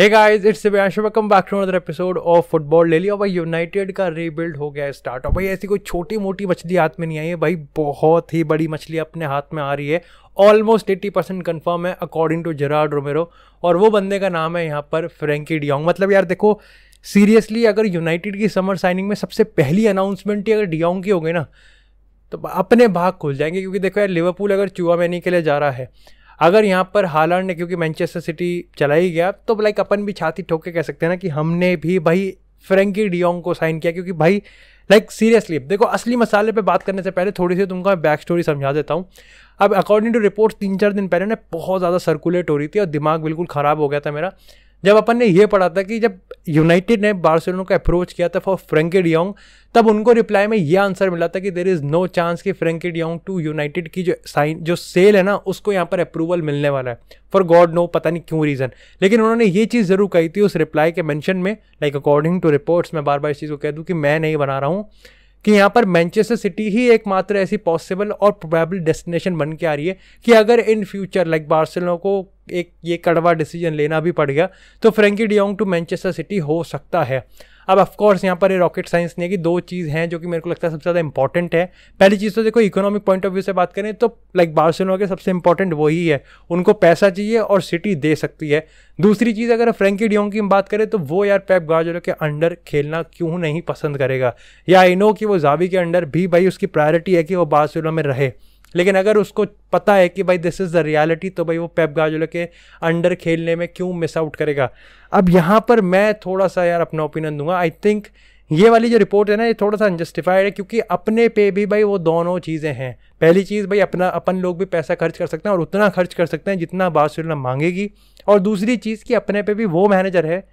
Hey guys, it's Divyanshu, welcome back to another episode of football daily. और भाई United का rebuild हो गया है स्टार्ट। और भाई ऐसी कोई छोटी मोटी मछली हाथ में नहीं आई है भाई, बहुत ही बड़ी मछली अपने हाथ में आ रही है। ऑलमोस्ट 80% कन्फर्म है अकॉर्डिंग टू जेरार्ड रोमेरो, और वो बंदे का नाम है यहाँ पर फ्रैंकी डियोंग। मतलब यार देखो, सीरियसली अगर यूनाइटेड की समर साइनिंग में सबसे पहली अनाउंसमेंट ही अगर डियोंग की हो गई ना, तो अपने भाग खुल जाएंगे। क्योंकि देखो यार, लिवरपूल अगर चुआमेनी के लिए जा रहा है, अगर यहाँ पर हालांड ने, क्योंकि मैनचेस्टर सिटी चला ही गया, तो लाइक अपन भी छाती ठोक के कह सकते हैं ना कि हमने भी भाई फ्रैंकी डियोंग को साइन किया। क्योंकि भाई लाइक सीरियसली देखो, असली मसाले पे बात करने से पहले थोड़ी सी तुमको मैं बैक स्टोरी समझा देता हूँ। अब अकॉर्डिंग टू रिपोर्ट 3-4 दिन पहले ना बहुत ज़्यादा सर्कुलेट हो रही थी और दिमाग बिल्कुल ख़राब हो गया था मेरा, जब अपन ने ये पढ़ा था कि जब यूनाइटेड ने बार्सिलोना को अप्रोच किया था फॉर फ्रैंकी डियोंग, तब उनको रिप्लाई में ये आंसर मिला था कि देयर इज़ नो चांस कि फ्रैंकी डियोंग टू यूनाइटेड की जो सेल है ना, उसको यहाँ पर अप्रूवल मिलने वाला है फॉर गॉड नो, पता नहीं क्यों रीज़न। लेकिन उन्होंने ये चीज़ ज़रूर कही थी उस रिप्लाई के मेंशन में, लाइक अकॉर्डिंग टू रिपोर्ट्स, मैं बार बार इस चीज़ को कह दूँ कि मैं नहीं बना रहा हूँ, कि यहाँ पर मैनचेस्टर सिटी ही एकमात्र ऐसी पॉसिबल और प्रोबेबल डेस्टिनेशन बन के आ रही है कि अगर इन फ्यूचर लाइक बार्सिलोना को एक ये कड़वा डिसीजन लेना भी पड़ गया, तो Frenkie de Jong to Manchester City हो सकता है। अब ऑफकोर्स यहाँ पर ये रॉकेट साइंस नहीं है कि दो चीज़ हैं जो कि मेरे को लगता है सबसे ज़्यादा इंपॉर्टेंट है। पहली चीज़ तो देखो, इकोनॉमिक पॉइंट ऑफ व्यू से बात करें तो लाइक बार्सिलोना के सबसे इंपॉर्टेंट वही है, उनको पैसा चाहिए और सिटी दे सकती है। दूसरी चीज़, अगर फ्रैंकी डियोंग की बात करें तो वो यार पेप गार्डियोला के अंडर खेलना क्यों नहीं पसंद करेगा। या आई नो कि वो जावी के अंडर भी भाई उसकी प्रायोरिटी है कि वो बार्सिलोना में रहे, लेकिन अगर उसको पता है कि भाई दिस इज़ द रियलिटी, तो भाई वो पेप गार्डियोला के अंडर खेलने में क्यों मिस आउट करेगा। अब यहाँ पर मैं थोड़ा सा यार अपना ओपिनियन दूंगा। आई थिंक ये वाली जो रिपोर्ट है ना, ये थोड़ा सा अनजस्टिफाइड है, क्योंकि अपने पे भी भाई वो दोनों चीज़ें हैं। पहली चीज़ भाई, अपन लोग भी पैसा खर्च कर सकते हैं और उतना खर्च कर सकते हैं जितना बार्सिलोना मांगेगी। और दूसरी चीज़ कि अपने पे भी वो मैनेजर है,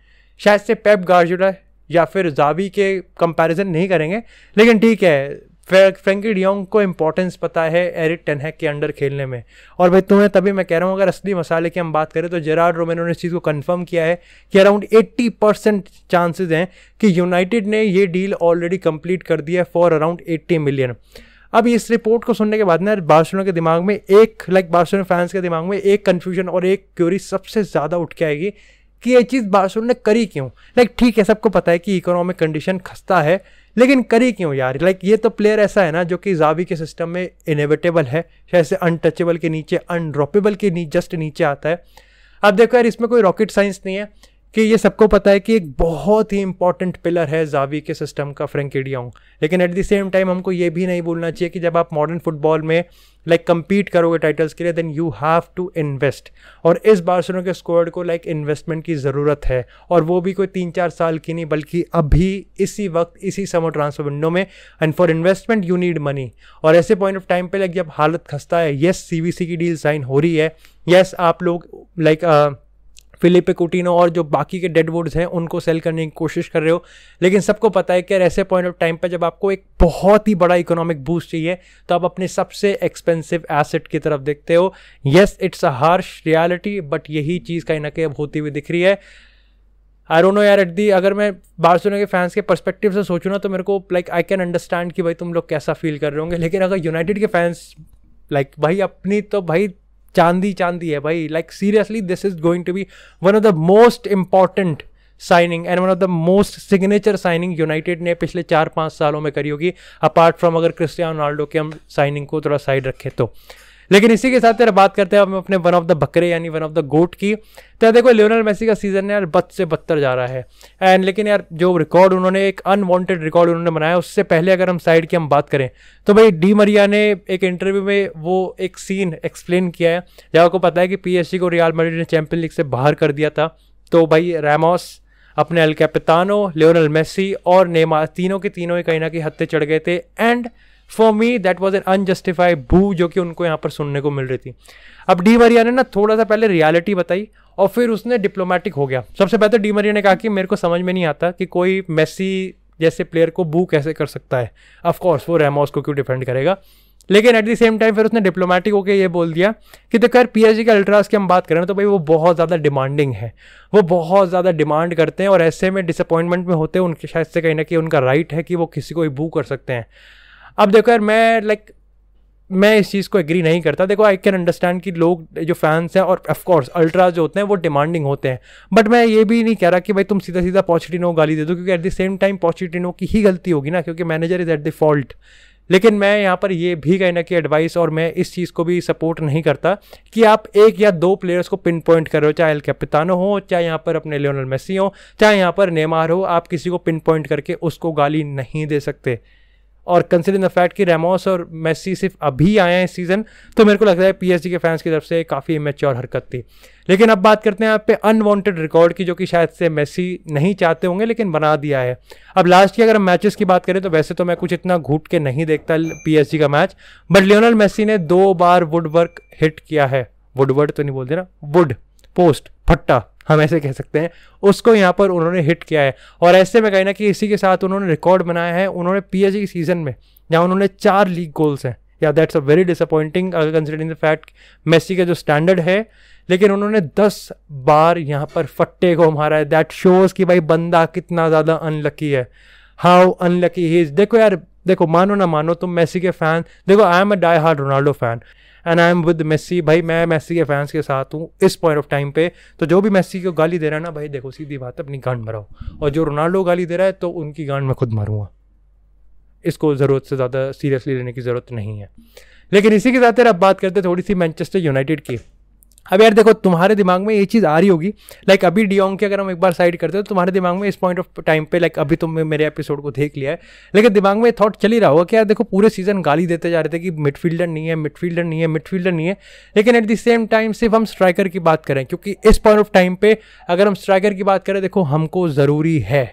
शायद से पेप गार्डियोला या फिर जावी के कंपैरिजन नहीं करेंगे, लेकिन ठीक है, फ्रैंकी डियोंग को इंपॉर्टेंस पता है एरिक टेन हैग के अंडर खेलने में। और भाई तुम्हें तभी मैं कह रहा हूँ, अगर असली मसाले की हम बात करें तो जेरार्ड रोमेरो ने इस चीज़ को कंफर्म किया है कि अराउंड 80% चांसेस हैं कि यूनाइटेड ने ये डील ऑलरेडी कंप्लीट कर दिया है फॉर अराउंड 80 मिलियन। अब इस रिपोर्ट को सुनने के बाद ना बार्सिलोना के दिमाग में बार्सिलोना फैंस के दिमाग में एक कन्फ्यूजन और एक क्यूरी सबसे ज़्यादा उठ के आएगी कि ये चीज़ बार्सिलोना ने करी क्यों। ठीक है, सबको पता है कि इकोनॉमिक कंडीशन खस्ता है, लेकिन करी क्यों यार। ये तो प्लेयर ऐसा है ना जो कि जावी के सिस्टम में इनएविटेबल है, जैसे अनटचेबल के नीचे, अनड्रॉपेबल के जस्ट नीचे आता है। अब देखो यार, इसमें कोई रॉकेट साइंस नहीं है कि ये सबको पता है कि एक बहुत ही इंपॉर्टेंट पिलर है जावी के सिस्टम का फ्रैंकी डियोंग। लेकिन एट द सेम टाइम हमको ये भी नहीं भूलना चाहिए कि जब आप मॉडर्न फुटबॉल में compete करोगे टाइटल्स के लिए, then you have to invest. और इस बार्सिलोना के स्क्वाड को इन्वेस्टमेंट की ज़रूरत है, और वो भी कोई 3-4 साल की नहीं, बल्कि अभी इसी वक्त इसी समर ट्रांसफर विंडो में। And for investment you need money. और ऐसे पॉइंट ऑफ टाइम पे जब हालत खस्ता है, येस सीवीसी की डील साइन हो रही है, येस आप लोग फिलिपे कुटिनो और जो बाकी के डेडवुड्स हैं उनको सेल करने की कोशिश कर रहे हो, लेकिन सबको पता है कि ऐसे पॉइंट ऑफ टाइम पे जब आपको एक बहुत ही बड़ा इकोनॉमिक बूस्ट चाहिए, तो आप अपने सबसे एक्सपेंसिव एसेट की तरफ देखते हो। Yes, it's a harsh reality, but यही चीज़ कहीं ना कहीं अब होती हुई दिख रही है। आई डोंट नो यार, अगर मैं बार्सिलोना के फैंस के पर्सपेक्टिव से सोचूं ना, तो मेरे को आई कैन अंडरस्टैंड कि भाई तुम लोग कैसा फील कर रहे होंगे। लेकिन अगर यूनाइटेड के फैंस भाई अपनी तो भाई चांदी है भाई। Seriously this is going to be one of the most important signing and one of the most signature signing United ने पिछले 4-5 सालों में करी होगी, अपार्ट फ्रॉम अगर क्रिस्टियानो रोनाल्डो के हम साइनिंग को थोड़ा साइड रखें तो। लेकिन इसी के साथ यार बात करते हैं हम अपने वन ऑफ द बकरे यानी वन ऑफ द गोट की। तो देखो, लियोनेल मेसी का सीजन यार बद से बदतर जा रहा है। एंड लेकिन यार जो रिकॉर्ड उन्होंने, एक अनवांटेड रिकॉर्ड उन्होंने बनाया, उससे पहले अगर हम साइड की हम बात करें तो भाई डी मरिया ने एक इंटरव्यू में वो एक सीन एक्सप्लेन किया है, जब आपको पता है कि पीएसजी को रियल मैड्रिड ने चैंपियंस लीग से बाहर कर दिया था। तो भाई रैमोस, अपने एल कैपितानो, लियोनेल मेसी और नेमार, तीनों के तीनों ही कहीं ना कहीं हत्थे चढ़ गए थे। And for me that was an unjustified बू जो कि उनको यहाँ पर सुनने को मिल रही थी। अब डी मरिया ने ना थोड़ा सा पहले रियलिटी बताई और फिर उसने डिप्लोमेटिक हो गया। सबसे पहले तो डी मरिया ने कहा कि मेरे को समझ में नहीं आता कि कोई मेसी जैसे प्लेयर को बू कैसे कर सकता है। ऑफ कोर्स वो रैमोस को क्यों डिफेंड करेगा, लेकिन एट द सेम टाइम फिर उसने डिप्लोमेटिक होकर ये बोल दिया कि देखो यार, पीएसजी के अल्ट्रास की हम बात करें तो भाई वो बहुत ज़्यादा डिमांडिंग है, वो बहुत ज़्यादा डिमांड करते हैं और ऐसे में डिसअपॉइंटमेंट में होते हैं, उनके शायद से कहीं ना कहीं उनका राइट है कि वो किसी को भी बू कर सकते हैं। अब देखो यार, मैं मैं इस चीज़ को एग्री नहीं करता। देखो आई कैन अंडरस्टैंड कि लोग जो फैंस हैं और ऑफ कोर्स अल्ट्रा जो होते हैं वो डिमांडिंग होते हैं, बट मैं ये भी नहीं कह रहा कि भाई तुम सीधा सीधा पोचेटिनो को गाली दे दो, क्योंकि eight the same time Pochettino की ही गलती होगी ना, क्योंकि manager is at the fault. लेकिन मैं यहाँ पर ये भी कहीं ना कि एडवाइस, और मैं इस चीज़ को भी सपोर्ट नहीं करता कि आप एक या दो प्लेयर्स को पिन पॉइंट करो, चाहे एल कैपिटानो हो, चाहे यहाँ पर अपने लियोनेल मेसी हो, चाहे यहाँ पर नेमार हो। आप किसी को पिन पॉइंट करके उसको गाली नहीं दे सकते। और कंसिडरिंग द फैक्ट कि रेमोस और मेसी सिर्फ अभी आए हैं इस सीज़न, तो मेरे को लगता है पीएसजी के फैंस की तरफ से काफ़ी इमेच्योर हरकत थी। लेकिन अब बात करते हैं यहाँ पे अनवांटेड रिकॉर्ड की, जो कि शायद से मेसी नहीं चाहते होंगे लेकिन बना दिया है। अब लास्ट की अगर हम मैचेस की बात करें तो वैसे तो मैं कुछ इतना घूट के नहीं देखता पीएसजी का मैच, बट लियोनेल मेसी ने 2 बार वुडवर्क हिट किया है। वुडवर्ड तो नहीं बोलते ना, वुड पोस्ट फट्टा हम ऐसे कह सकते हैं, उसको यहाँ पर उन्होंने हिट किया है। और ऐसे में कहीं ना कि इसी के साथ उन्होंने रिकॉर्ड बनाया है। उन्होंने पीएसजी की सीजन में जहाँ उन्होंने 4 लीग गोल्स हैं, या that's a very disappointing considering the fact Messi का जो स्टैंडर्ड है, लेकिन उन्होंने 10 बार यहाँ पर फट्टे को मारा है। दैट शोज कि भाई बंदा कितना ज़्यादा अनलकी है, हाउ अनलकी ही इज। देखो यार, देखो मानो ना मानो तुम मेसी के फैन, देखो I am a die hard Ronaldo fan and I am with Messi. भाई मैं मेसी के फैंस के साथ हूँ इस पॉइंट ऑफ टाइम पे। तो जो भी मेसी को गाली दे रहा है ना भाई, देखो सीधी बात है, अपनी गांड मराओ। और जो रोनाल्डो गाली दे रहा है तो उनकी गांड मैं खुद मारूंगा। इसको ज़रूरत से ज़्यादा सीरियसली लेने की ज़रूरत नहीं है। लेकिन इसी के साथ अब बात करते हैं थोड़ी सी मैनचेस्टर यूनाइटेड की। अब यार देखो, तुम्हारे दिमाग में ये चीज़ आ रही होगी, लाइक अभी डियोंग की अगर हम एक बार साइड करते हैं तो तुम्हारे दिमाग में इस पॉइंट ऑफ टाइम पे, लाइक अभी तुमने मेरे एपिसोड को देख लिया है, लेकिन दिमाग में थॉट चल ही रहा होगा कि यार देखो पूरे सीजन गाली देते जा रहे थे कि मिडफील्डर नहीं है, मिडफील्डर नहीं है, मिडफील्डर नहीं है। लेकिन एट द सेम टाइम सिर्फ हम स्ट्राइकर की बात करें, क्योंकि इस पॉइंट ऑफ टाइम पे अगर हम स्ट्राइकर की बात करें, देखो हमको ज़रूरी है।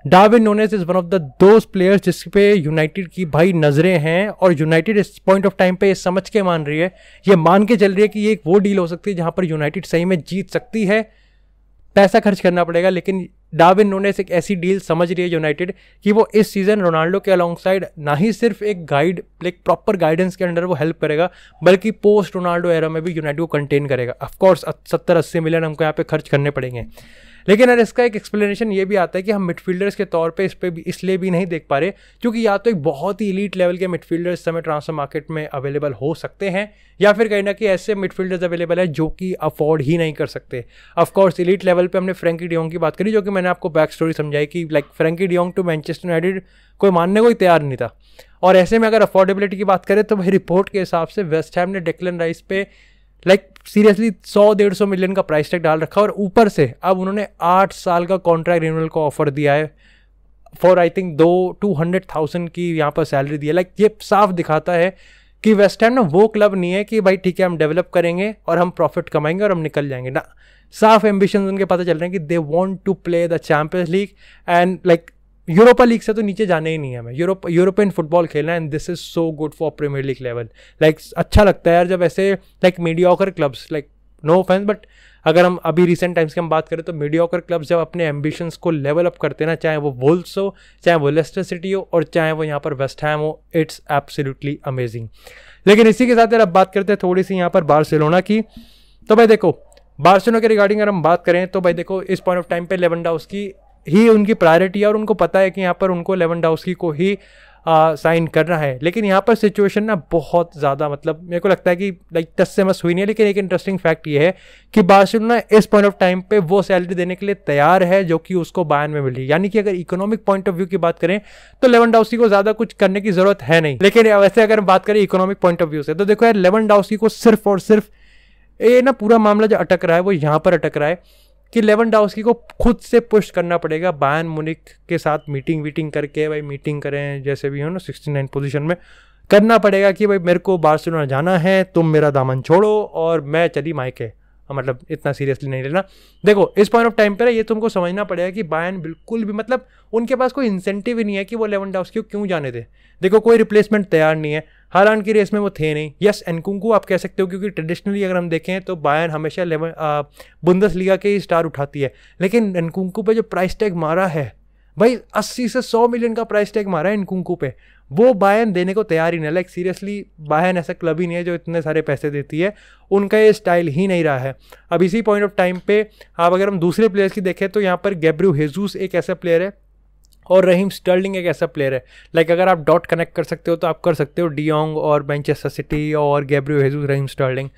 Darwin Nunez is one of the those players जिस पे यूनाइटेड की भाई नजरें हैं, और यूनाइटेड इस पॉइंट ऑफ टाइम पे ये समझ के मान रही है, ये मान के चल रही है कि ये एक वो डील हो सकती है जहां पर यूनाइटेड सही में जीत सकती है। पैसा खर्च करना पड़ेगा, लेकिन डार्विन नूनेज एक ऐसी डील समझ रही है यूनाइटेड कि वो इस सीजन रोनाल्डो के अलॉन्ग साइड ना ही सिर्फ एक गाइड, एक प्रॉपर गाइडेंस के अंडर वो हेल्प करेगा, बल्कि पोस्ट रोनाल्डो एरा में भी यूनाइटेड को कंटेन करेगा। ऑफकोर्स 70-80 मिलियन हमको यहाँ पे खर्च करने पड़ेंगे, लेकिन यार इसका एक एक्सप्लेनेशन ये भी आता है कि हम मिडफील्डर्स के तौर पे इस पे भी इसलिए भी नहीं देख पा रहे, क्योंकि या तो एक बहुत ही एलीट लेवल के मिडफील्डर्स इस समय ट्रांसफर मार्केट में अवेलेबल हो सकते हैं, या फिर कहीं ना कहीं ऐसे मिडफील्डर्स अवेलेबल है जो कि अफोर्ड ही नहीं कर सकते। ऑफकोर्स एलीट लेवल पे हमने फ्रैंकी डियोंग की बात करी, जो कि मैंने आपको बैक स्टोरी समझाई कि like Frenkie de Jong to Manchester United कोई मानने को ही तैयार नहीं था। और ऐसे में अगर अफोर्डेबिलिटी की बात करें तो भाई रिपोर्ट के हिसाब से वेस्ट हैम ने डेक्लन राइस पे लाइक सीरियसली 100-150 मिलियन का प्राइस टैग डाल रखा, और ऊपर से अब उन्होंने 8 साल का कॉन्ट्रैक्ट रिन्यूअल को ऑफर दिया है फॉर आई थिंक 200,000 की यहाँ पर सैलरी दी है। लाइक ये साफ दिखाता है कि वेस्ट हैम ना वो क्लब नहीं है कि भाई ठीक है हम डेवलप करेंगे और हम प्रॉफिट कमाएंगे और हम निकल जाएंगे ना। साफ एम्बिशन उनके पता चल रहे हैं कि they want to play the Champions League and like Europa League से तो नीचे जाने ही नहीं है हमें, यूरोपियन फुटबॉल खेलना, and this is so good for Premier League level. Like अच्छा लगता है यार जब ऐसे like mediocre clubs, like no offense but अगर हम अभी रिसेंट टाइम्स की हम बात करें तो मीडियोकर क्लब्स जब अपने एम्बिशंस को लेवल अप करते हैं ना, चाहे वो वुल्व्स हो, चाहे वो लेस्टर सिटी हो, और चाहे वो यहाँ पर वेस्ट हैम हो, इट्स एब्सोल्युटली अमेजिंग। लेकिन इसी के साथ यार अब बात करते हैं थोड़ी सी यहाँ पर बार्सिलोना की। तो भाई देखो बार्सिलोना के रिगार्डिंग अगर हम बात करें तो भाई देखो इस पॉइंट ऑफ टाइम पे लेवेंडोव्स्की ही उनकी प्रायोरिटी है, और उनको पता है कि यहाँ पर उनको लेवेंडोव्स्की को ही साइन करना है। लेकिन यहाँ पर सिचुएशन ना बहुत ज़्यादा, मतलब मेरे को लगता है कि लाइक 10 से मस हुई नहीं है। लेकिन एक इंटरेस्टिंग फैक्ट ये है कि बार्सिलोना इस पॉइंट ऑफ टाइम पे वो सैलरी देने के लिए तैयार है जो कि उसको बायर्न में मिल रही है। यानी कि अगर इकोनॉमिक पॉइंट ऑफ व्यू की बात करें तो लेवेंडोव्स्की को ज़्यादा कुछ करने की जरूरत है नहीं। लेकिन वैसे अगर हम बात करें इकोनॉमिक पॉइंट ऑफ व्यू से तो देखो यार लेवेंडोव्स्की को सिर्फ और सिर्फ ये ना पूरा मामला जो अटक रहा है वो यहाँ पर अटक रहा है कि लेवेंडोव्स्की को खुद से पुश करना पड़ेगा बायर्न म्यूनिख के साथ मीटिंग करके, भाई मीटिंग करें जैसे भी हो ना 69 पोजीशन में करना पड़ेगा कि भाई मेरे को बार्सिलोना जाना है, तुम मेरा दामन छोड़ो और मैं चली मायके। मतलब इतना सीरियसली नहीं लेना। देखो इस पॉइंट ऑफ टाइम पर ये तुमको समझना पड़ेगा कि बायर्न बिल्कुल भी, मतलब उनके पास कोई इंसेंटिव ही नहीं है कि वो लेवेंडोव्स्की को क्यों जाने दे। देखो कोई रिप्लेसमेंट तैयार नहीं है, हालांकि की रेस में वो थे नहीं। यस एनकुंकू आप कह सकते हो, क्योंकि ट्रेडिशनली अगर हम देखें तो बायर्न हमेशा बुंदेसलीगा के ही स्टार उठाती है, लेकिन एनकुंकू पे जो प्राइस टैग मारा है भाई 80 से 100 मिलियन का प्राइस टैग मारा है एनकुंकू पे, वो बायर्न देने को तैयार ही नहीं। लाइक सीरियसली बायर्न ऐसा क्लब ही नहीं है जो इतने सारे पैसे देती है, उनका ये स्टाइल ही नहीं रहा है। अब इसी पॉइंट ऑफ टाइम पे आप अगर हम दूसरे प्लेयर्स की देखें तो यहाँ पर गैब्रियल हेजूस एक ऐसा प्लेयर है और रहीम स्टर्लिंग एक ऐसा प्लेयर है, लाइक अगर आप डॉट कनेक्ट कर सकते हो तो आप कर सकते हो, डियोंग और मैनचेस्टर सिटी और गैब्रियल हेजूस, रहीम स्टर्लिंग।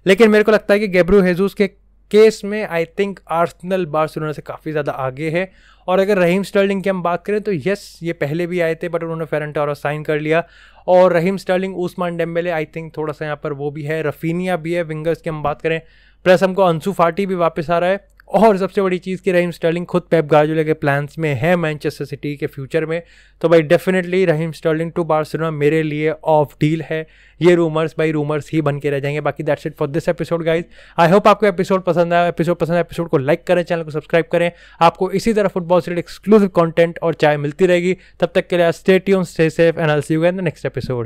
लेकिन मेरे को लगता है कि गैब्रियल हेजूस के केस में आई थिंक आर्सेनल बार्सिलोना से काफ़ी ज़्यादा आगे है। और अगर रहीम स्टर्लिंग की हम बात करें तो यस, ये पहले भी आए थे बट उन्होंने फेरन टोरेस साइन कर लिया। और Raheem Sterling, Ousmane Dembele, I think थोड़ा सा यहाँ पर वो भी है, रफीनिया भी है। विंगर्स की हम बात करें, प्लस हमको अंसू फाटी भी वापस आ रहा है। और सबसे बड़ी चीज़ कि रहीम स्टर्लिंग खुद पेप गार्डियोला के प्लान्स में है मैनचेस्टर सिटी के फ्यूचर में। तो भाई definitely Raheem Sterling to Barcelona मेरे लिए ऑफ डील है। ये रूमर्स भाई रूमर्स ही बन के रह जाएंगे। बाकी that's it for this episode guys. I hope आपको एपिसोड पसंद आया। एपिसोड को लाइक करें, चैनल को सब्सक्राइब करें। आपको इसी तरह फुटबॉल से एक्सक्लूसिव कंटेंट और चाय मिलती रहेगी। तब तक के लिए stay tuned, stay safe and I will see you in the next episode.